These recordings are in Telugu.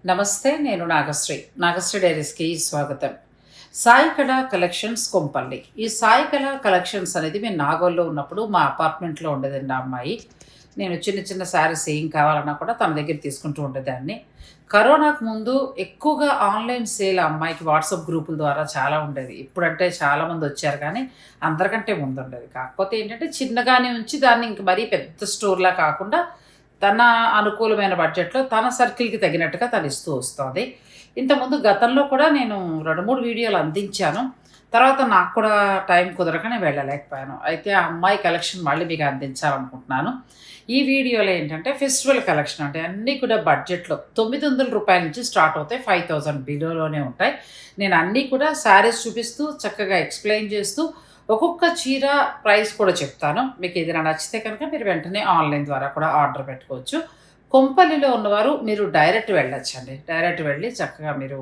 నమస్తే. నేను నాగశ్రీ. నాగశ్రీ డైరీస్‌కి స్వాగతం. సాయి కళ కలెక్షన్స్ కొంపల్లి. ఈ సాయి కళ కలెక్షన్స్ అనేది మేము నాగోల్లో ఉన్నప్పుడు మా అపార్ట్మెంట్‌లో ఉండేదండి ఆ అమ్మాయి. నేను చిన్న చిన్న శారీస్ ఏం కావాలన్నా కూడా తన దగ్గర తీసుకుంటూ ఉండేదాన్ని. కరోనాకు ముందు ఎక్కువగా ఆన్‌లైన్ సేల్ ఆ అమ్మాయికి వాట్సాప్ గ్రూపుల ద్వారా చాలా ఉండేది. ఇప్పుడంటే చాలామందొచ్చారు కానీ అందరికంటే ముందుండేది. కాకపోతే ఏంటంటే చిన్నగానే ఉంచి దాన్ని ఇంక మరీ పెద్ద స్టోర్‌లా కాకుండా తన అనుకూలమైన బడ్జెట్‌లో తన సర్కిల్‌కి తగినట్టుగా తనిస్తూ వస్తోంది. ఇంతకుముందు గతంలో కూడా నేను 2, 3 వీడియోలు అందించాను. తర్వాత నాకు కూడా టైం కుదరక నేను వెళ్ళలేకపోయాను. అయితే ఆ అమ్మాయి కలెక్షన్ మళ్ళీ మీకు అందించాలనుకుంటున్నాను. ఈ వీడియోలో ఏంటంటే ఫెస్టివల్ కలెక్షన్ అంటే అన్నీ కూడా బడ్జెట్‌లో రూ. 900 నుంచి స్టార్ట్ అవుతాయి. 5000 బిలోలోనే ఉంటాయి. నేను అన్నీ కూడా శారీస్ చూపిస్తూ చక్కగా ఎక్స్‌ప్లెయిన్ చేస్తూ ఒక్కొక్క చీర ప్రైస్ కూడా చెప్తాను. మీకేదైనా నచ్చితే కనుక మీరు వెంటనే ఆన్‌లైన్ ద్వారా కూడా ఆర్డర్ పెట్టుకోవచ్చు. కొంపల్లిలో ఉన్నవారు మీరు డైరెక్ట్ వెళ్ళొచ్చండి. డైరెక్ట్ వెళ్ళి చక్కగా మీరు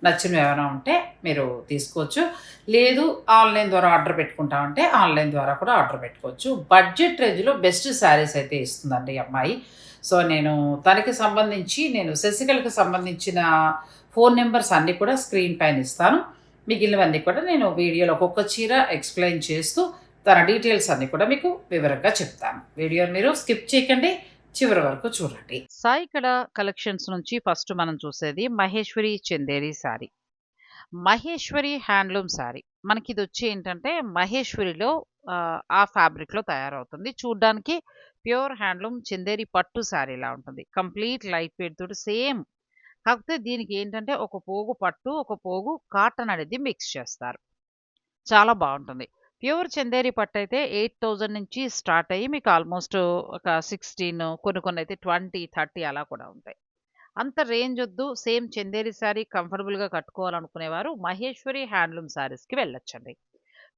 నచ్చినవి ఏమైనా ఉంటే మీరు తీసుకోవచ్చు. లేదు ఆన్‌లైన్ ద్వారా ఆర్డర్ పెట్టుకుంటామంటే ఆన్‌లైన్ ద్వారా కూడా ఆర్డర్ పెట్టుకోవచ్చు. బడ్జెట్ రేంజ్‌లో బెస్ట్ శారీస్ అయితే ఇస్తుందండి ఈ అమ్మాయి. సో, నేను తనకి సంబంధించి నేను శశికళకి సంబంధించిన ఫోను నంబర్స్ అన్నీ కూడా స్క్రీన్ పైన ఇస్తాను. మిగిలినవన్నీ కూడా నేను వీడియోలో ఒక్కొక్క చీర ఎక్స్‌ప్లెయిన్ చేస్తూ, తన డీటెయిల్స్ అన్నీ కూడా మీకు వివరంగా చెప్తాను. వీడియోని మీరు స్కిప్ చేయకండి. చివరి వరకు చూడండి. సాయి కళ కలెక్షన్స్ నుంచి ఫస్ట్ మనం చూసేది మహేశ్వరి చందేరి శారీ. మహేశ్వరి హ్యాండ్లూమ్ శారీ. మనకిదొచ్చి ఏంటంటే మహేశ్వరిలో ఆ ఫ్యాబ్రిక్‌లో తయారవుతుంది. చూడ్డానికి ప్యూర్ హ్యాండ్లూమ్ చందేరి పట్టు శారీలా ఉంటుంది. కంప్లీట్ లైట్ వెయిట్ తోటి సేమ్. కాకపోతే దీనికి ఏంటంటే ఒక పోగు పట్టు, ఒక పోగు కాటన్ అనేది మిక్స్ చేస్తారు. చాలా బావుంటుంది. ప్యూర్ చందేరి పట్టయితే 8000 నుంచి స్టార్ట్ అయ్యి మీకు ఆల్‌మోస్ట్ ఒక 16 కొన్నయితే 20, 30 అలా కూడా ఉంటాయి. అంత రేంజ్ ఒద్దు. సేమ్ చందేరి శారీ కంఫర్టబుల్‌గా కట్టుకోవాలనుకునేవారు మహేశ్వరి హ్యాండ్లూమ్ శారీస్‌కి వెళ్ళొచ్చండి.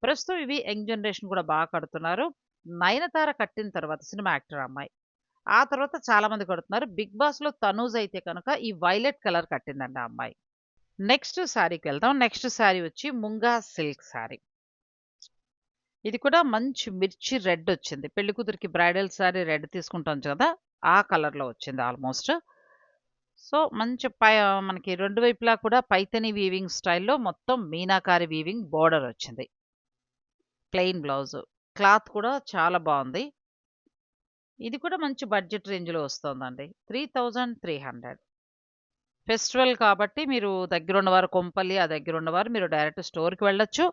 ప్రస్తుతం ఇవి యంగ్ జనరేషన్ కూడా కడుతున్నారు. 'నయనతార' కట్టిన తర్వాత సినిమా యాక్టర్ అమ్మాయి. ఆ తర్వాత చాలా మంది కడుతున్నారు. 'బిగ్ బాస్‌లో' తనూజ్ అయితే కనుక ఈ వైలెట్ కలర్ కట్టిందండి ఆ అమ్మాయి. నెక్స్ట్ శారీకి వెళ్దాం. నెక్స్ట్ శారీ వచ్చి ముంగా సిల్క్ శారీ. ఇది కూడా మంచి మిర్చి రెడ్ వచ్చింది. పెళ్ళికూతురికి బ్రైడల్ శారీ రెడ్ తీసుకుంటాం కదా! ఆ కలర్‌లో వచ్చింది ఆల్‌మోస్ట్. సో, మంచి మనకి 2 వైపులా కూడా పైథాని వీవింగ్ స్టైల్‌లో మొత్తం మీనాకారి వీవింగ్ బోర్డర్ వచ్చింది. Plain blouse. క్లాత్ కూడా చాలా బావుంది. ఇది కూడా మంచి బడ్జెట్ రేంజ్‌లో వస్తోందండి. 3300. ఫెస్టివల్ కాబట్టి మీరు దగ్గరున్నవారు కొంపల్లి, ఆ దగ్గరున్నవారు మీరు డైరెక్ట్ స్టోర్‌కి వెళ్ళొచ్చు.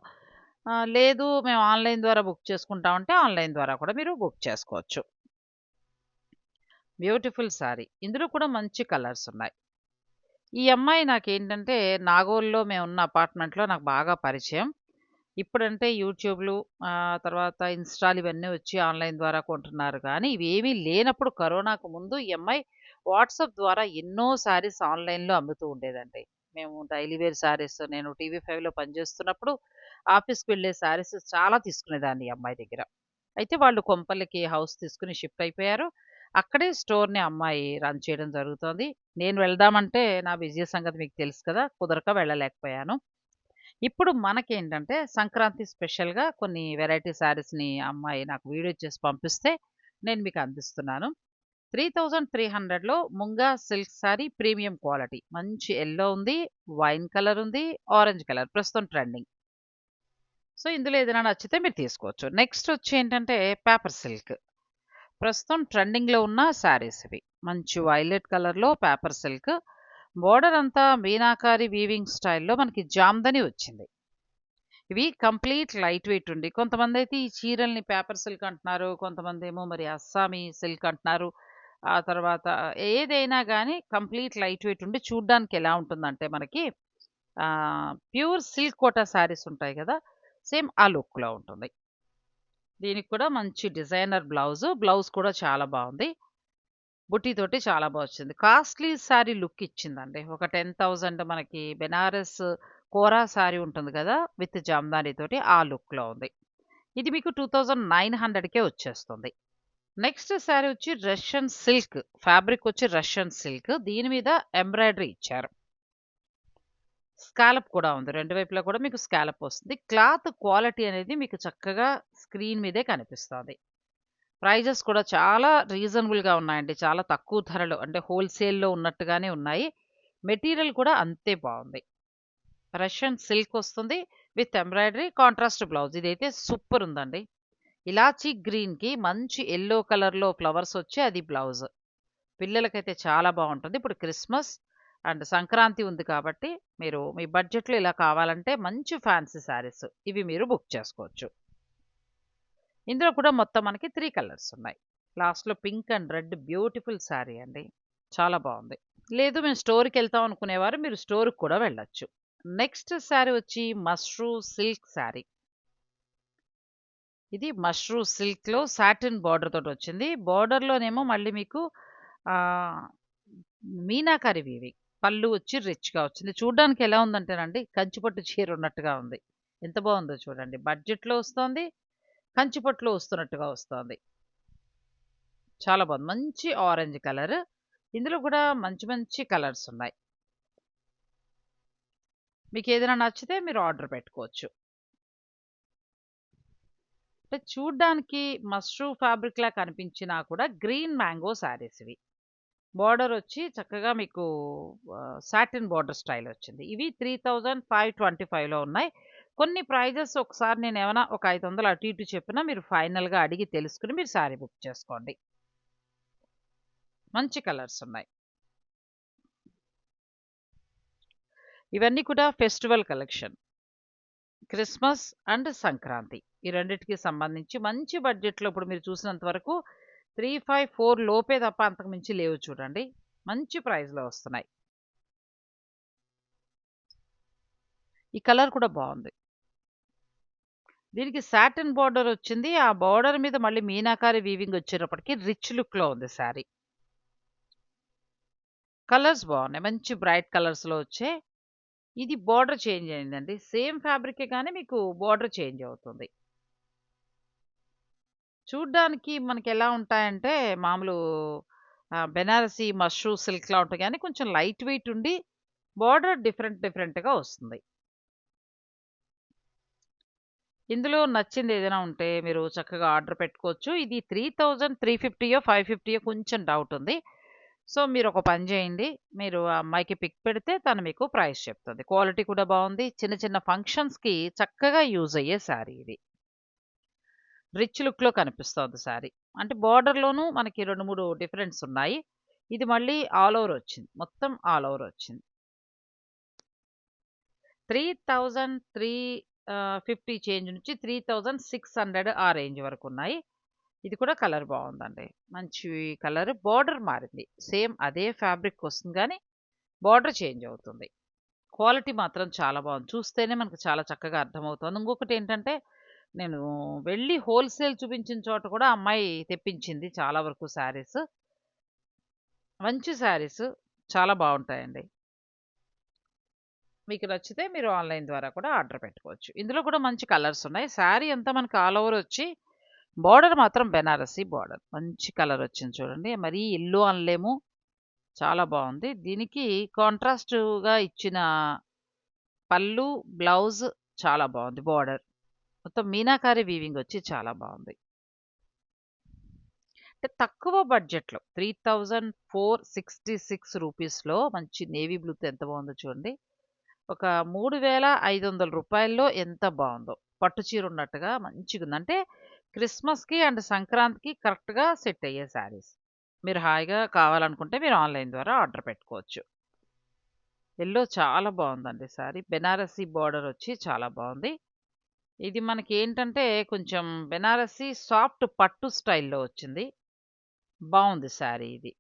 లేదు మేము ఆన్‌లైన్ ద్వారా బుక్ చేసుకుంటామంటే ఆన్‌లైన్ ద్వారా కూడా మీరు బుక్ చేసుకోవచ్చు. బ్యూటిఫుల్ శారీ. ఇందులో కూడా మంచి కలర్స్ ఉన్నాయి. ఈ అమ్మాయి నాకేంటంటే నాగోల్‌లో మేమున్న అపార్ట్మెంట్‌లో నాకు బాగా పరిచయం. ఇప్పుడంటే యూట్యూబ్‌లు తర్వాత ఇన్‌స్టాలు ఇవన్నీ వచ్చి ఆన్‌లైన్ ద్వారా కొంటున్నారు కానీ, ఇవేమీ లేనప్పుడు కరోనాకు ముందు ఈ అమ్మాయి వాట్సాప్ ద్వారా ఎన్నో శారీస్ ఆన్‌లైన్‌లో అమ్ముతూ ఉండేదండి. మేము డైలీ వేర్ శారీస్ నేను టీవీ5లో పనిచేస్తున్నప్పుడు ఆఫీస్‌కి వెళ్ళే శారీస్ చాలా తీసుకునేదాన్ని ఈ అమ్మాయి దగ్గర. అయితే వాళ్ళు కొంపల్లికి హౌస్ తీసుకొని షిఫ్ట్ అయిపోయారు. అక్కడే స్టోర్‌ని అమ్మాయి రన్ చేయడం జరుగుతోంది. నేను వెళ్దామంటే నా బిజీ సంగతి మీకు తెలుసు కదా! కుదరక వెళ్ళలేకపోయాను. ఇప్పుడు మనకేంటంటే సంక్రాంతి స్పెషల్‌గా కొన్ని వెరైటీ శారీస్‌ని అమ్మాయి నాకు వీడియో చేసి పంపిస్తే నేను మీకు అందిస్తున్నాను. 3300లో Moonga silk sari premium quality. మంచి యెల్లో ఉంది, వైన్ కలర్ ఉంది, ఆరెంజ్ కలర్ ప్రస్తుతం ట్రెండింగ్. సో, ఇందులో ఏదైనా నచ్చితే మీరు తీసుకోవచ్చు. నెక్స్ట్ వచ్చి ఏంటంటే పేపర్ సిల్క్. ప్రస్తుతం ట్రెండింగ్‌లో ఉన్న శారీస్ ఇవి. మంచి వైలెట్ కలర్‌లో పేపర్ సిల్క్. బోర్డర్ అంతా మీనాకారి వీవింగ్ స్టైల్‌లో మనకి జామ్దని వచ్చింది. ఇవి కంప్లీట్ లైట్ వెయిట్ ఉండి కొంతమందైతే ఈ చీరల్ని పేపర్ సిల్క్ అంటున్నారు. కొంతమందేమో మరి అస్సామీ సిల్క్ అంటున్నారు. ఆ తర్వాత ఏదైనా గానీ కంప్లీట్ లైట్ వెయిట్ ఉండి చూడ్డానికి ఎలా ఉంటుందంటే మనకి ప్యూర్ సిల్క్ కోటా శారీస్ ఉంటాయి గదా! సేమ్ ఆ లుక్‌లో ఉంటుంది. దీనికి కూడా మంచి డిజైనర్ బ్లౌజు. బ్లౌజ్ కూడా చాలా బావుంది. బుట్టీతోటి చాలా వచ్చింది. కాస్ట్‌లీ శారీ లుక్ ఇచ్చిందండి. ఒక 10,000 మనకి బెనారస్ కోరా శారీ ఉంటుంది గదా! విత్ జామ్దానితోటి ఆ లుక్‌లో ఉంది. ఇది మీకు 2900కే వచ్చేస్తుంది. నెక్స్ట్ శారీ వచ్చి రష్యన్ సిల్క్. ఫ్యాబ్రిక్ వచ్చి రష్యన్ సిల్క్. దీని మీద ఎంబ్రాయిడరీ ఇచ్చారు. స్కాలప్ కూడా ఉంది. 2 వైపులా కూడా మీకు స్కాలప్ వస్తుంది. క్లాత్ క్వాలిటీ అనేది మీకు చక్కగా స్క్రీన్ మీదే కనిపిస్తోంది. ప్రైజెస్ కూడా చాలా రీజనబుల్‌గా ఉన్నాయండి. చాలా తక్కువ ధరలో అంటే హోల్‌సేల్‌లో ఉన్నట్టుగానే ఉన్నాయి. మెటీరియల్ కూడా అంతే బాగుంది. రష్యన్ సిల్క్ వస్తుంది విత్ ఎంబ్రాయిడరీ, కాంట్రాస్ట్ బ్లౌజ్. ఇదైతే సూపర్ ఉందండి. ఇలాచీ గ్రీన్కి మంచి ఎల్లో కలర్లో ఫ్లవర్స్ వచ్చి అది బ్లౌజ్. పిల్లలకైతే చాలా బాగుంటుంది. ఇప్పుడు క్రిస్మస్ అండ్ సంక్రాంతి ఉంది కాబట్టి మీరు మీ బడ్జెట్లో ఇలా కావాలంటే మంచి ఫ్యాన్సీ శారీస్ ఇవి మీరు బుక్ చేసుకోవచ్చు. ఇందులో కూడా మొత్తం మనకి 3 కలర్స్ ఉన్నాయి. లాస్ట్‌లో pink and red beautiful sari అండి. చాలా బాగుంది. లేదు మేము స్టోర్‌కి వెళ్తాం అనుకునేవారు మీరు స్టోర్‌కి కూడా వెళ్ళొచ్చు. నెక్స్ట్ శారీ వచ్చి మష్రూ సిల్క్ శారీ. ఇది మష్రూ సిల్క్‌లో సాటిన్ బార్డర్ తోటి వచ్చింది. బార్డర్‌లోనేమో మళ్ళీ మీకు ఆహ్, మీనాకరి వీవింగ్. పళ్ళు వచ్చి రిచ్‌గా వచ్చింది. చూడ్డానికి ఎలా ఉందంటేనండి కంచిపట్టు చీర ఉన్నట్టుగా ఉంది. ఎంత బాగుందో చూడండి. బడ్జెట్‌లో వస్తోంది. కంచిపట్టులో వస్తున్నట్టుగా వస్తోంది. చాలా బాగుంది. మంచి ఆరెంజ్ కలర్. ఇందులో కూడా మంచి మంచి కలర్స్ ఉన్నాయి. మీకు ఏదైనా నచ్చితే మీరు ఆర్డర్ పెట్టుకోవచ్చు. అంటే చూడ్డానికి మష్రూ ఫ్యాబ్రిక్‌లా కనిపించినా కూడా గ్రీన్ మ్యాంగో శారీస్ ఇవి. బోర్డర్ వచ్చి చక్కగా మీకు సాటిన్ బోర్డర్ స్టైల్ వచ్చింది. ఇవి 3525లో ఉన్నాయి. కొన్ని ప్రైజెస్ ఒకసారి నేనేమైనా ఒక 500 అటు ఇటు చెప్పినా మీరు ఫైనల్‌గా అడిగి తెలుసుకొని మీరు శారీ బుక్ చేసుకోండి. మంచి కలర్స్ ఉన్నాయి. ఇవన్నీ కూడా festival collection. Christmas and Sankranti. ఈ రెండిటికి సంబంధించి మంచి బడ్జెట్‌లో ఇప్పుడు మీరు చూసినంత వరకు 354 లోపే తప్ప అంతకు మించి లేవు చూడండి. మంచి ప్రైస్‌లో వస్తున్నాయి. ఈ కలర్ కూడా బావుంది. దీనికి సాటిన్ బోర్డర్ వచ్చింది. ఆ బోర్డర్ మీద మళ్ళీ మీనాకారి వీవింగ్ వచ్చేటప్పటికి రిచ్ లుక్‌లో ఉంది శారీ. కలర్స్ బావున్నాయి. మంచి బ్రైట్ కలర్స్‌లో వచ్చాయి. ఇది బోర్డర్ చేంజ్ అయిందండి. సేమ్ ఫ్యాబ్రికే గానీ మీకు బోర్డర్ చేంజ్ అవుతుంది. చూడ్డానికి మనకెలా ఉంటాయంటే మామూలు బెనారసి మష్రూ సిల్క్‌లా ఉంటాయి గానీ కొంచెం లైట్ వెయిట్ ఉండి బోర్డర్ డిఫరెంట్‌గా వస్తుంది. ఇందులో నచ్చింది ఏదైనా ఉంటే మీరు చక్కగా ఆర్డర్ పెట్టుకోవచ్చు. ఇది 3350 550 కొంచెం డౌట్ ఉంది. సో, మీరొక పని చేయండి. మీరు ఆ అమ్మాయికి పిక్ పెడితే తను మీకు ప్రైస్ చెప్తుంది. క్వాలిటీ కూడా బావుంది. చిన్న చిన్న ఫంక్షన్స్‌కి చక్కగా యూజ్ అయ్యే శారీ ఇది. రిచ్ లుక్‌లో కనిపిస్తోంది శారీ. అంటే బోర్డర్‌లోనూ మనకి 2, 3 డిఫరెన్స్ ఉన్నాయి. ఇది మళ్ళీ ఆల్ ఓవర్ వచ్చింది. మొత్తం ఆల్ ఓవర్ వచ్చింది. 3350 చేంజ్ నుంచి 3600 ఆ రేంజ్ వరకున్నాయి. ఇది కూడా కలర్ బావుందండి. మంచి కలర్. బోర్డర్ మారింది. సేమ్ అదే ఫ్యాబ్రిక్ వస్తుంది గానీ, బోర్డర్ చేంజ్ అవుతుంది. క్వాలిటీ మాత్రం చాలా బావుంది. చూస్తేనే మనకు చాలా చక్కగా అర్థమవుతోంది. ఇంకొకటేంటంటే, నేను వెళ్ళి హోల్‌సేల్ చూపించిన చోట కూడా అమ్మాయి తెప్పించింది చాలా వరకు శారీస్. మంచి శారీస్ చాలా బావుంటాయండి. మీకు నచ్చితే మీరు ఆన్‌లైన్ ద్వారా కూడా ఆర్డర్ పెట్టుకోవచ్చు. ఇందులో కూడా మంచి కలర్స్ ఉన్నాయి. శారీ అంతా మనకు ఆల్ ఓవర్ వచ్చి బోర్డర్ మాత్రం బెనారసి బోర్డర్. మంచి కలర్ వచ్చింది చూడండి. మరీ యెల్లో అనలేము. చాలా బావుంది. దీనికి కాంట్రాస్ట్‌గా ఇచ్చిన పళ్ళు, బ్లౌజ్ చాలా బావుంది బోర్డర్. మొత్తం మీనాకారి వీవింగ్ వచ్చి చాలా బావుంది. అంటే తక్కువ బడ్జెట్‌లో 3466 రూపీస్‌లో మంచి నేవీ బ్లూతో ఎంత బావుందో చూడండి. ఒక రూ. 3500 ఎంత బావుందో. పట్టు చీర ఉన్నట్టుగా మంచిగుంది. అంటే క్రిస్మస్‌కి అండ్ సంక్రాంతికి కరెక్ట్‌గా సెట్ అయ్యే శారీస్. మీరు హాయిగా కావాలనుకుంటే మీరు ఆన్‌లైన్ ద్వారా ఆర్డర్ పెట్టుకోవచ్చు. యెల్లో చాలా బావుందండి శారీ. బెనారసి బోర్డర్ వచ్చి చాలా బావుంది. ఇది మనకేంటంటే కొంచెం బెనారసి సాఫ్ట్ పట్టు స్టైల్‌లో వచ్చింది. బావుంది శారీ ఇది.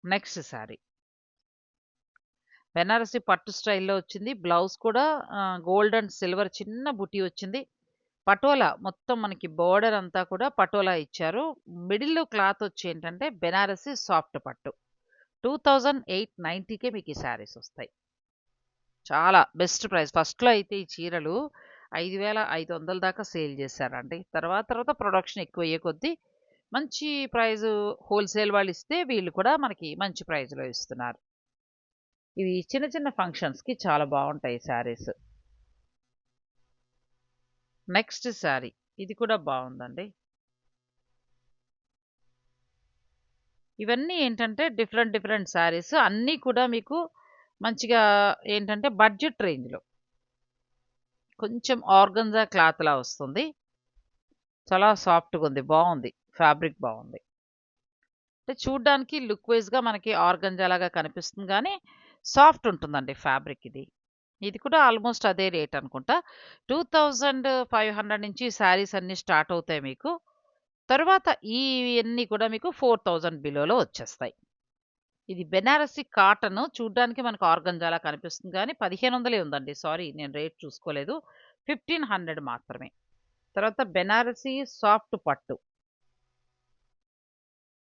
నెక్స్ట్ శారీ. బెనారసి పట్టు స్టైల్‌లో వచ్చింది. బ్లౌజ్ కూడా గోల్డ్ అండ్ సిల్వర్ చిన్న బుటీ వచ్చింది. పటోలా మొత్తం మనకి బోర్డర్ అంతా కూడా పటోలా ఇచ్చారు. మిడిల్‌లో క్లాత్ వచ్చి ఏంటంటే బెనారసి సాఫ్ట్ పట్టు. 2890కే మీకు ఈ శారీస్ వస్తాయి. చాలా బెస్ట్ ప్రైస్. ఫస్ట్‌లో అయితే ఈ చీరలు 5500 దాకా సేల్ చేశారండి. తర్వాత ప్రొడక్షన్ ఎక్కువయ్యే కొద్దీ మంచి ప్రైజు హోల్‌సేల్ వాళ్ళు ఇస్తే వీళ్ళు కూడా మనకి మంచి ప్రైజ్‌లో ఇస్తున్నారు. ఇవి చిన్న చిన్న ఫంక్షన్స్‌కి చాలా బావుంటాయి శారీస్. నెక్స్ట్ శారీ. ఇది కూడా బావుందండి. ఇవన్నీ ఏంటంటే డిఫరెంట్ డిఫరెంట్ శారీస్ అన్నీ కూడా మీకు మంచిగా ఏంటంటే బడ్జెట్ రేంజ్‌లో కొంచెం ఆర్గన్జా క్లాత్‌లా వస్తుంది. చాలా సాఫ్ట్‌గుంది. బావుంది. ఫ్యాబ్రిక్ బావుంది. అంటే చూడ్డానికి లుక్ వైస్‌గా మనకి ఆర్గంజా లాగా కనిపిస్తుంది గానీ, సాఫ్ట్ ఉంటుందండి ఫ్యాబ్రిక్ ఇది. ఇది కూడా ఆల్‌మోస్ట్ అదే రేట్ అనుకుంటా. 2500 నుంచి శారీస్ అన్నీ స్టార్ట్ అవుతాయి మీకు. తరువాత ఇయన్నీ కూడా మీకు 4000 బిలోలో వచ్చేస్తాయి. ఇది బెనారసి కాటను చూడ్డానికి మనకు ఆర్గంజాలా కనిపిస్తుంది గానీ 1500 ఉందండి. సారీ నేను రేట్ చూసుకోలేదు. 1500 మాత్రమే. తర్వాత బెనారసి సాఫ్ట్ పట్టు.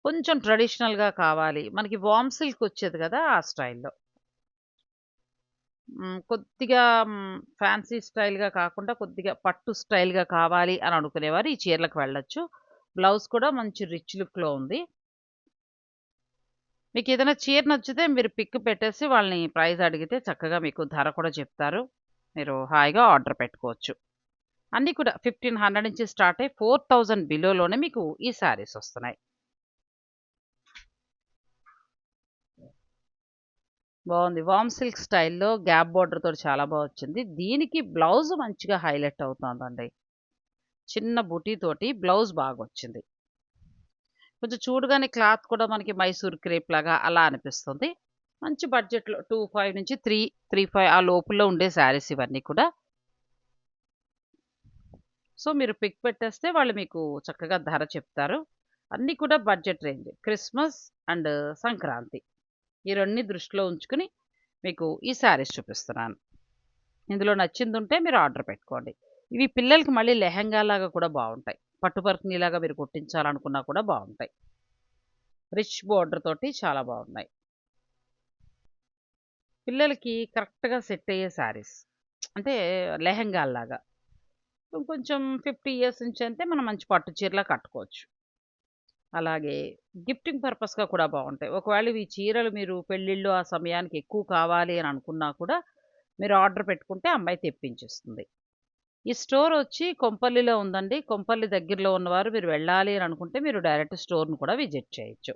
కొంచెం ట్రెడిషనల్‌గా కావాలి. మనకి వార్మ్ సిల్క్ వచ్చేది గదా! ఆ స్టైల్‌లో. కొద్దిగా ఫ్యాన్సీ స్టైల్‌గా కాకుండా కొద్దిగా పట్టు స్టైల్‌గా కావాలి అని అనుకునేవారు ఈ చీరలకు వెళ్ళొచ్చు. బ్లౌజ్ కూడా మంచి రిచ్ లుక్‌లో ఉంది. మీకేదైనా చీర నచ్చితే మీరు పిక్ పెట్టేసి వాళ్ళని ప్రైస్ అడిగితే చక్కగా మీకు ధర కూడా చెప్తారు. మీరు హాయిగా ఆర్డర్ పెట్టుకోవచ్చు. అన్నీ కూడా 1500 నుంచి స్టార్ట్ అయ్యి 4000 బిలోలోనే మీకు ఈ శారీస్ వస్తున్నాయి. బావుంది. వార్మ్ సిల్క్ స్టైల్‌లో గ్యాప్ బోర్డర్‌తోటి చాలా వచ్చింది. దీనికి బ్లౌజ్ మంచిగా హైలైట్ అవుతోందండి. చిన్న బుటీతోటి బ్లౌజ్ బాగొచ్చింది. కొంచెం చూడగానే క్లాత్ కూడా మనకి మైసూర్ క్రేప్ లాగా అలా అనిపిస్తుంది. మంచి బడ్జెట్‌లో 25 నుంచి 35 ఆ లోపులో ఉండే శారీస్ ఇవన్నీ కూడా. సో, మీరు పిక్ పెట్టేస్తే వాళ్ళు మీకు చక్కగా ధర చెప్తారు. అన్నీ కూడా budget range. Christmas and Sankranti. ఈ 2 దృష్టిలో ఉంచుకొని మీకు ఈ శారీస్ చూపిస్తున్నాను. ఇందులో నచ్చిందుంటే మీరు ఆర్డర్ పెట్టుకోండి. ఇవి పిల్లలకి మళ్ళీ లెహెంగాలాగా కూడా బావుంటాయి. పట్టు పరికిణీలాగా మీరు కుట్టించాలనుకున్నా కూడా బావుంటాయి. రిచ్ బోర్డర్ తోటి చాలా బావున్నాయి. పిల్లలకి కరెక్ట్‌గా సెట్ అయ్యే శారీస్. అంటే లెహెంగాల్లాగా. కొంచెం 50 ఇయర్స్ నుంచి అంటే మనం మంచి పట్టు చీరలా కట్టుకోవచ్చు. అలాగే గిఫ్టింగ్ పర్పస్‌గా కూడా బావుంటాయి. ఒకవేళ ఈ చీరలు మీరు పెళ్ళిళ్ళు ఆ సమయానికి ఎక్కువ కావాలి అని అనుకున్నా కూడా మీరు ఆర్డర్ పెట్టుకుంటే అమ్మాయి తెప్పించిస్తుంది. ఈ స్టోరొచ్చి కొంపల్లిలో ఉందండి. కొంపల్లి దగ్గరలో ఉన్నవారు మీరు వెళ్ళాలి అని అనుకుంటే మీరు డైరెక్ట్ స్టోర్‌ని కూడా విజిట్ చేయొచ్చు.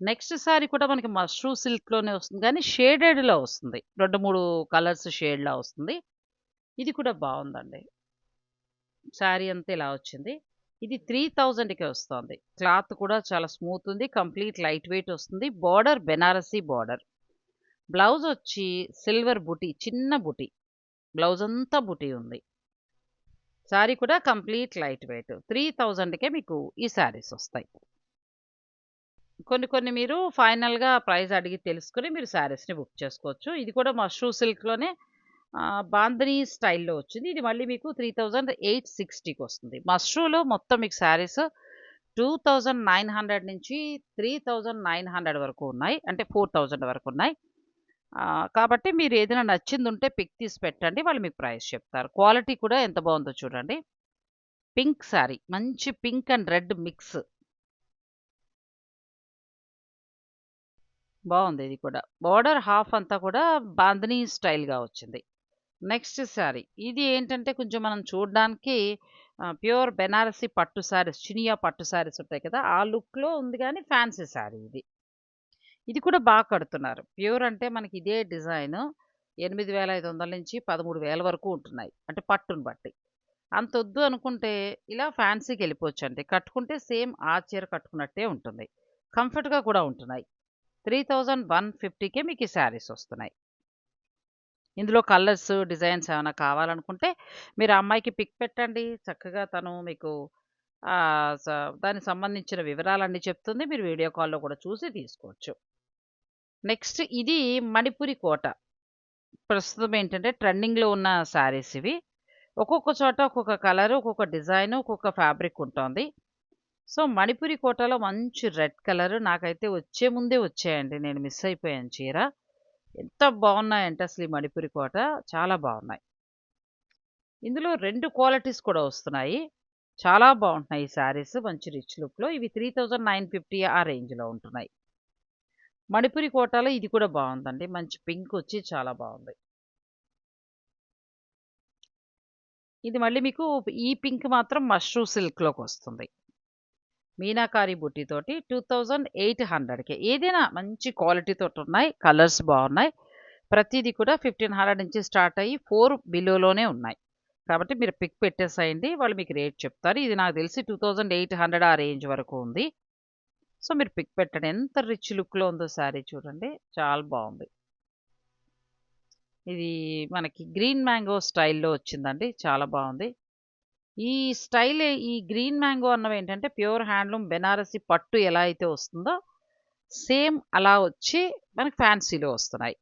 నెక్స్ట్ సారీ కూడా మనకి మష్రూ సిల్క్‌లోనే వస్తుంది గానీ షేడెడ్‌లో వస్తుంది. 2, 3 కలర్స్ షేడ్‌లా వస్తుంది. ఇది కూడా బావుందండి. శారీ అంతా ఇలా వచ్చింది. ఇది 3000కే వస్తోంది. క్లాత్ కూడా చాలా స్మూత్ ఉంది. కంప్లీట్ లైట్ వెయిట్ వస్తుంది. Border Benarasi border. బ్లౌజొచ్చి సిల్వర్ బుటీ చిన్న బుటీ. బ్లౌజ్ అంతా బుటీ ఉంది. శారీ కూడా కంప్లీట్ లైట్ వెయిట్. 3000కే మీకు ఈ శారీస్ ఒస్తాయి. కొన్ని కొన్ని మీరు ఫైనల్‌గా ప్రైస్ అడిగి తెలుసుకొని మీరు శారీస్‌ని బుక్ చేసుకోవచ్చు. ఇది కూడా మష్రూ సిల్క్‌లోనే బాందిని స్టైల్‌లో వచ్చింది. ఇది మళ్ళీ మీకు 3860కొస్తుంది. మష్రూలో మొత్తం మీకు శారీస్ 2900 నుంచి 3900 వరకు ఉన్నాయి. అంటే 4000 వరకున్నాయి. కాబట్టి మీరు ఏదైనా నచ్చిందుంటే పిక్ తీసి పెట్టండి. వాళ్ళు మీకు ప్రైస్ చెప్తారు. క్వాలిటీ కూడా ఎంత బావుందో చూడండి. పింక్ శారీ. మంచి పింక్ అండ్ రెడ్ మిక్స్. బావుంది ఇది కూడా. బోర్డర్ హాఫ్ అంతా కూడా బాందినీ స్టైల్‌గా వచ్చింది. నెక్స్ట్ శారీ. ఇది ఏంటంటే కొంచెం మనం చూడ్డానికి ప్యూర్ బెనారసి పట్టు శారీస్, చినియా పట్టు శారీస్ ఉంటాయి కదా! ఆ లుక్‌లో ఉంది గానీ ఫ్యాన్సీ శారీ ఇది. ఇది కూడా కడుతున్నారు. ప్యూర్ అంటే మనకి ఇదే డిజైను 8500 నుంచి 13,000 వరకు ఉంటున్నాయి. అంటే పట్టుని బట్టి. అంతొద్దు అనుకుంటే ఇలా ఫ్యాన్సీకెళ్ళిపోవచ్చండి. కట్టుకుంటే సేమ్ ఆ చీర కట్టుకున్నట్టే ఉంటుంది. కంఫర్ట్‌గా కూడా ఉంటున్నాయి. 3150కే మీకు ఈ శారీస్ వస్తున్నాయి. ఇందులో కలర్స్, డిజైన్స్ ఏమైనా కావాలనుకుంటే మీరు ఆ అమ్మాయికి పిక్ పెట్టండి. చక్కగా తను మీకు ఆహ్, స దానికి సంబంధించిన వివరాలన్నీ చెప్తుంది. మీరు వీడియో కాల్‌లో కూడా చూసి తీసుకోవచ్చు. నెక్స్ట్ ఇది మణిపురి కోట. ప్రస్తుతం ఏంటంటే ట్రెండింగ్‌లో ఉన్న శారీస్ ఇవి. ఒక్కొక్క చోట ఒక్కొక్క కలరు, ఒక్కొక్క డిజైను, ఒక్కొక్క ఫ్యాబ్రిక్ ఉంటోంది. సో, మణిపురి కోటలో మంచి రెడ్ కలర్ నాకైతే వచ్చే ముందే వచ్చాయండి. నేను మిస్ అయిపోయాను చీర. ఎంత బావున్నాయంటే అసలు ఈ మణిపురి కోట చాలా బావున్నాయి. ఇందులో 2 క్వాలిటీస్ కూడా వస్తున్నాయి. చాలా బావుంటున్నాయి ఈ శారీస్ మంచి రిచ్ లుక్‌లో. ఇవి 3950 ఆ రేంజ్‌లో ఉంటున్నాయి. మణిపురి కోటలో ఇది కూడా బావుందండి. మంచి పింక్ వచ్చి చాలా బావుంది. ఇది మళ్ళీ మీకు ఈ పింక్ మాత్రం మష్రూ సిల్క్‌లోకొస్తుంది. మీనాకారి బుట్టి తోటి 2800కే. ఏదైనా మంచి క్వాలిటీ తోటి ఉన్నాయి. కలర్స్ బాగున్నాయి. ప్రతిదీ కూడా 1500 నుంచి స్టార్ట్ అయ్యి 4 బిలోలోనే ఉన్నాయి. కాబట్టి మీరు పిక్ పెట్టేసేయండి. వాళ్ళు మీకు రేట్ చెప్తారు. ఇది నాకు తెలిసి 2800 ఆ రేంజ్ వరకు ఉంది. సో మీరు పిక్ పెట్టండి. ఎంత రిచ్ లుక్‌లో ఉందో శారీ చూడండి. చాలా బాగుంది. ఇది మనకి గ్రీన్ మ్యాంగో స్టైల్‌లో వచ్చిందండి. చాలా బాగుంది. ఈ స్టైల్ ఈ గ్రీన్ మ్యాంగో అన్నవేంటంటే ప్యూర్ హ్యాండ్లూమ్ బెనారసి పట్టు ఎలా అయితే వస్తుందో సేమ్ అలా వచ్చి మనకి ఫ్యాన్సీలో వస్తున్నాయి.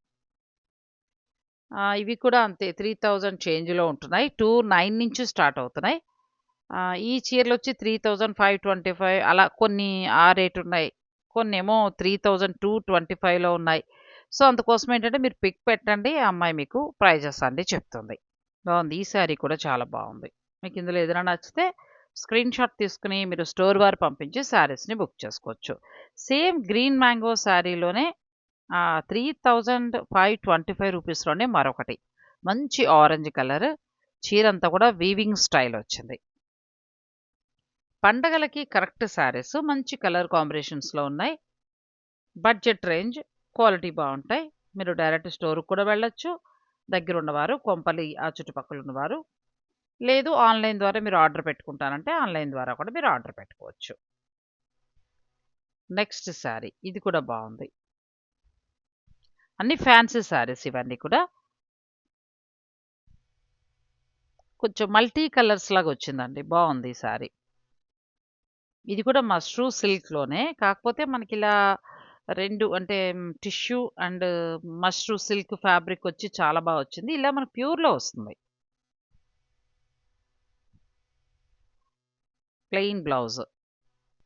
ఇవి కూడా అంతే 3000 చేంజ్‌లో ఉంటున్నాయి. 29 నుంచి స్టార్ట్ అవుతున్నాయి. ఈ చీరలొచ్చి 3525 అలా కొన్ని ఆ రేట్ ఉన్నాయి. కొన్నేమో 3225లో ఉన్నాయి. సో, అందుకోసం ఏంటంటే మీరు పిక్ పెట్టండి. ఆ అమ్మాయి మీకు ప్రైజెస్ అన్నీ చెప్తుంది. బావుంది. ఈ శారీ కూడా చాలా బావుంది. మీకు ఇందులో ఏదైనా నచ్చితే స్క్రీన్‌షాట్ తీసుకొని మీరు స్టోర్ వారు పంపించి శారీస్‌ని బుక్ చేసుకోవచ్చు. సేమ్ గ్రీన్ మ్యాంగో శారీలోనే 3525 రూపీస్‌లోనే మరొకటి. మంచి ఆరెంజ్ కలర్. చీరంతా కూడా వీవింగ్ స్టైల్ వచ్చింది. పండగలకి కరెక్ట్ శారీస్ మంచి కలర్ కాంబినేషన్స్‌లో ఉన్నాయి. బడ్జెట్ రేంజ్, క్వాలిటీ బావుంటాయి. మీరు డైరెక్ట్ స్టోర్‌కి కూడా వెళ్ళొచ్చు. దగ్గరున్నవారు కొంపల్లి ఆ చుట్టుపక్కల ఉన్నవారు. లేదు ఆన్‌లైన్ ద్వారా మీరు ఆర్డర్ పెట్టుకుంటానంటే ఆన్‌లైన్ ద్వారా కూడా మీరు ఆర్డర్ పెట్టుకోవచ్చు. నెక్స్ట్ శారీ. ఇది కూడా బావుంది. అన్ని ఫ్యాన్సీ శారీస్ ఇవన్నీ కూడా. కొంచెం మల్టీ కలర్స్ లాగా వచ్చిందండి. బావుంది ఈ శారీ. ఇది కూడా మష్రూ సిల్క్‌లోనే. కాకపోతే మనకిలా 2 అంటే tissue and mashru silk fabric వచ్చి చాలా బా వచ్చింది. ఇలా మనకు ప్యూర్‌లో వస్తుంది. Plain blouse.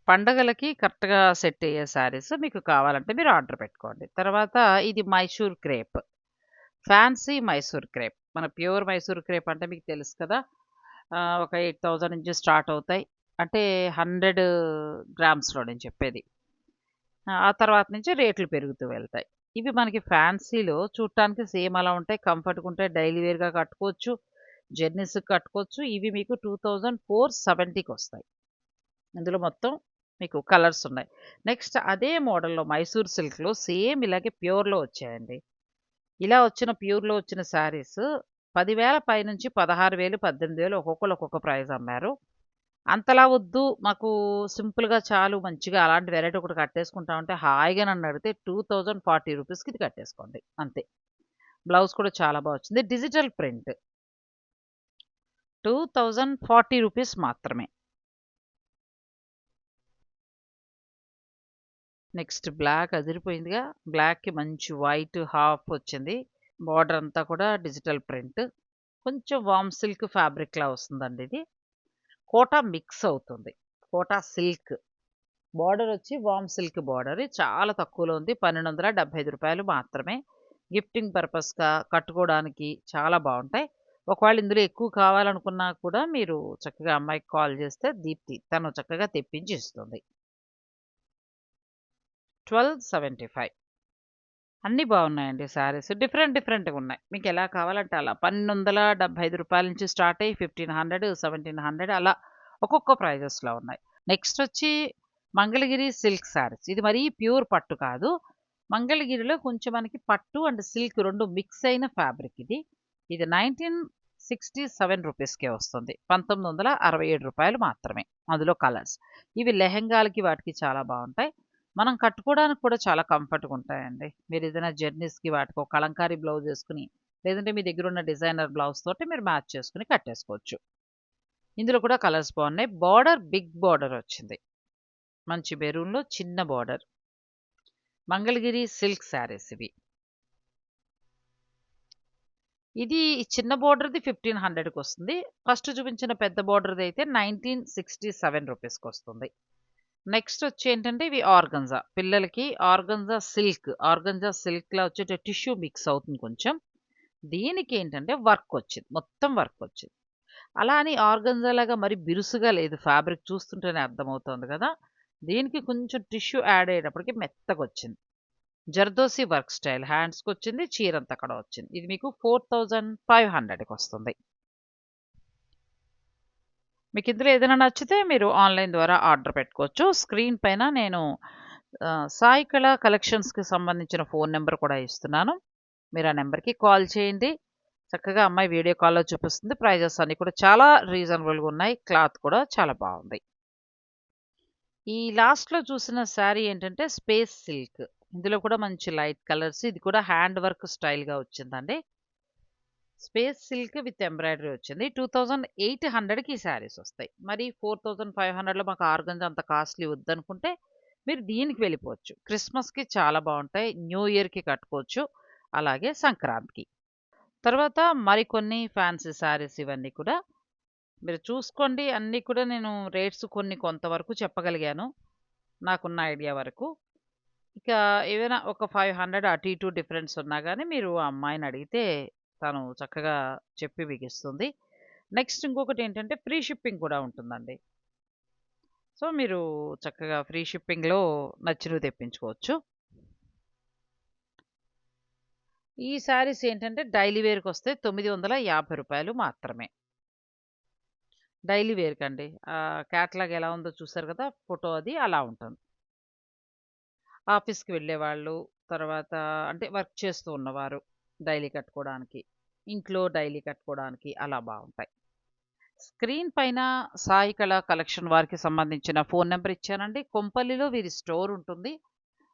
పండగలకి కరెక్ట్‌గా సెట్ అయ్యే శారీస్ మీకు కావాలంటే మీరు ఆర్డర్ పెట్టుకోండి. తర్వాత ఇది Mysore crepe. Fancy Mysore crepe. మన ప్యూర్ మైసూర్ క్రేప్ అంటే మీకు తెలుసు కదా! ఒక 8000 నుంచి స్టార్ట్ అవుతాయి. అంటే 100 గ్రామ్స్‌లో నేను చెప్పేది. ఆ తర్వాత నుంచి రేట్లు పెరుగుతూ వెళ్తాయి. ఇవి మనకి ఫ్యాన్సీలో చూడటానికి సేమ్ అలా ఉంటాయి. కంఫర్ట్‌గా ఉంటాయి. డైలీ వేర్‌గా కట్టుకోవచ్చు. జర్నీస్‌కి కట్టుకోవచ్చు. ఇవి మీకు 2470కొస్తాయి. ఇందులో మొత్తం మీకు కలర్స్ ఉన్నాయి. నెక్స్ట్ అదే మోడల్‌లో మైసూర్ సిల్క్‌లో సేమ్ ఇలాగే ప్యూర్‌లో వచ్చాయండి. ఇలా వచ్చిన ప్యూర్‌లో వచ్చిన శారీస్ 10,000 పైనుంచి 16,000, 18,000 ఒక్కొక్కళ్ళు ఒక్కొక్క ప్రైస్ అమ్మారు. అంతలా వద్దు మాకు సింపుల్‌గా చాలు మంచిగా అలాంటి వెరైటీ ఒకటి కట్టేసుకుంటామంటే హాయిగా నన్నడిగితే 2040 రూపీస్‌కి ఇది కట్టేసుకోండి. అంతే. బ్లౌజ్ కూడా చాలా బా వచ్చింది. Digital print. 2040 రూపీస్ మాత్రమే. నెక్స్ట్ బ్లాక్ అదిరిపోయిందిగా. బ్లాక్‌కి మంచి వైట్ హాఫ్ వచ్చింది. బోర్డర్ అంతా కూడా డిజిటల్ ప్రింట్. కొంచెం వార్మ్ సిల్క్ ఫ్యాబ్రిక్‌లా వస్తుందండి ఇది. కోటా మిక్స్ అవుతుంది. కోటా సిల్క్. బోర్డర్ వచ్చి వార్మ్ సిల్క్ బోర్డర్. చాలా తక్కువలో ఉంది. రూ. 1275 మాత్రమే. గిఫ్టింగ్ పర్పస్‌గా కట్టుకోవడానికి చాలా బావుంటాయి. ఒకవేళ ఇందులో ఎక్కువ కావాలనుకున్నా కూడా మీరు చక్కగా అమ్మాయికి కాల్ చేస్తే దీప్తి తను చక్కగా తెప్పించి ఇస్తుంది. 1275. అన్నీ బాగున్నాయండి శారీస్. డిఫరెంట్ డిఫరెంట్‌గా ఉన్నాయి. మీకెలా కావాలంటే అలా. రూ. 1275 నుంచి స్టార్ట్ అయ్యి 1500, 1700 అలా ఒక్కొక్క ప్రైజెస్‌లో ఉన్నాయి. నెక్స్ట్ వచ్చి మంగళగిరి సిల్క్ శారీస్. ఇది మరీ ప్యూర్ పట్టు కాదు. మంగళగిరిలో కొంచెం మనకి పట్టు అండ్ సిల్క్ 2 మిక్స్ అయిన ఫ్యాబ్రిక్ ఇది. ఇది 1967 రూపీస్‌కే వస్తుంది. రూ. 1967 మాత్రమే. అందులో కలర్స్. ఇవి లెహెంగాలకి వాటికి చాలా బావుంటాయి. మనం కట్టుకోవడానికి కూడా చాలా కంఫర్ట్‌గా ఉంటాయండి. మీరేదైనా జర్నీస్‌కి వాటికో కలంకారీ బ్లౌజ్ ఏసుకొని, లేదంటే మీ దగ్గరున్న డిజైనర్ బ్లౌజ్ తోటి మీరు మ్యాచ్ చేసుకొని కట్టేసుకోవచ్చు. ఇందులో కూడా కలర్స్ బాగున్నాయి. బోర్డర్ బిగ్ బోర్డర్ వచ్చింది. మంచి మెరూన్‌లో చిన్న బోర్డర్. మంగళగిరి సిల్క్ శారీస్ ఇవి. ఇది చిన్న బోర్డర్‌ది 1500కొస్తుంది. ఫస్ట్ చూపించిన పెద్ద బోర్డర్‌ది అయితే 1967 రూపీస్‌కొస్తుంది. నెక్స్ట్ వచ్చి ఏంటంటే ఇవి ఆర్గంజా. పిల్లలకి ఆర్గంజా సిల్క్. ఆర్గంజా సిల్క్‌లా వచ్చేటి టిష్యూ మిక్స్ అవుతుంది కొంచెం. దీనికి ఏంటంటే వర్క్ వచ్చింది. మొత్తం వర్క్ వచ్చింది. అలా అని ఆర్గంజా లాగా మరి బిరుసుగా లేదు. ఫ్యాబ్రిక్ చూస్తుంటేనే అర్థమవుతోంది కదా! దీనికి కొంచెం టిష్యూ యాడ్ అయ్యేటప్పటికి మెత్తగొచ్చింది. జర్దోసి వర్క్ స్టైల్ హ్యాండ్స్‌కొచ్చింది. చీరంతా కూడా వచ్చింది. ఇది మీకు 4500కి వస్తుంది. మీకు ఇందులో ఏదైనా నచ్చితే మీరు ఆన్‌లైన్ ద్వారా ఆర్డర్ పెట్టుకోవచ్చు. స్క్రీన్ పైన నేను సాయి కళ కలెక్షన్స్‌కి సంబంధించిన ఫోన్ నంబర్ కూడా ఇస్తున్నాను. మీరు ఆ నంబర్‌కి కాల్ చేయండి. చక్కగా అమ్మాయి వీడియో కాల్‌లో చూపిస్తుంది. ప్రైజెస్ అన్నీ కూడా చాలా రీజనబుల్‌గా ఉన్నాయి. క్లాత్ కూడా చాలా బావుంది. ఈ లాస్ట్‌లో చూసిన శారీ ఏంటంటే స్పేస్ సిల్క్. ఇందులో కూడా మంచి లైట్ కలర్స్. ఇది కూడా హ్యాండ్ వర్క్ స్టైల్‌గా వచ్చిందండి. స్పేస్ సిల్క్ విత్ ఎంబ్రాయిడరీ వచ్చింది. 2800కి ఈ శారీస్ వస్తాయి. మరి 4500లో మాకు ఆర్గంజా అంత కాస్ట్‌లీ వద్దనుకుంటే మీరు దీనికి వెళ్ళిపోవచ్చు. క్రిస్మస్‌కి చాలా బావుంటాయి. న్యూ ఇయర్‌కి కట్టుకోవచ్చు. అలాగే సంక్రాంతికి. తర్వాత మరికొన్ని ఫ్యాన్సీ శారీస్ ఇవన్నీ కూడా మీరు చూసుకోండి. అన్నీ కూడా నేను రేట్స్ కొన్ని కొంతవరకు చెప్పగలిగాను. నాకున్న ఐడియా వరకు. ఇక ఏవైనా ఒక 500 అటు ఇటు డిఫరెన్స్ ఉన్నా గానీ మీరు ఆ అమ్మాయిని అడిగితే తను చక్కగా చెప్పి మీకిస్తుంది. నెక్స్ట్ ఇంకొకటేంటంటే ఫ్రీ షిప్పింగ్ కూడా ఉంటుందండి. సో, మీరు చక్కగా ఫ్రీ షిప్పింగ్‌లో నచ్చినవి తెప్పించుకోవచ్చు. ఈ శారీస్ ఏంటంటే డైలీ వేర్‌కొస్తే రూ. 950 మాత్రమే. డైలీ వేర్‌కండి. క్యాటలాగ్ ఎలా ఉందో చూసారు కదా! ఫోటో అది అలా ఉంటుంది. ఆఫీస్‌కి వెళ్ళేవాళ్ళు, తర్వాత అంటే వర్క్ చేస్తూ ఉన్నవారు డైలీ కట్టుకోవడానికి, ఇంట్లో డైలీ కట్టుకోవడానికి అలా బావుంటాయి. స్క్రీన్ పైన సాయి కళ కలెక్షన్ వారికి సంబంధించిన ఫోన్ నంబర్ ఇచ్చానండి. కొంపల్లిలో వీరి స్టోర్ ఉంటుంది.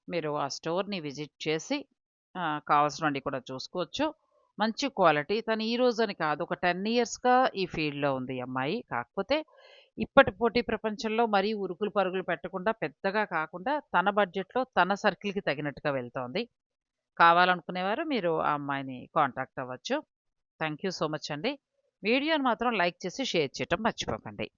మీరు ఆ స్టోర్‌ని విజిట్ చేసి కావాల్సినవన్నీ కూడా చూసుకోవచ్చు. మంచి క్వాలిటీ. తను ఈ రోజని కాదు ఒక 10 ఇయర్స్‌గా ఈ ఫీల్డ్‌లో ఉంది ఈ అమ్మాయి. కాకపోతే ఇప్పటి పోటీ ప్రపంచంలో మరీ ఉరుకులు పరుగులు పెట్టకుండా పెద్దగా కాకుండా తన బడ్జెట్‌లో తన సర్కిల్‌కి తగినట్టుగా వెళ్తోంది. కావాలనుకునేవారు మీరు ఆ అమ్మాయిని కాంటాక్ట్ అవ్వచ్చు. థాంక్ యూ సో మచ్ అండి. వీడియోని మాత్రం లైక్ చేసి షేర్ చేయటం మర్చిపోకండి.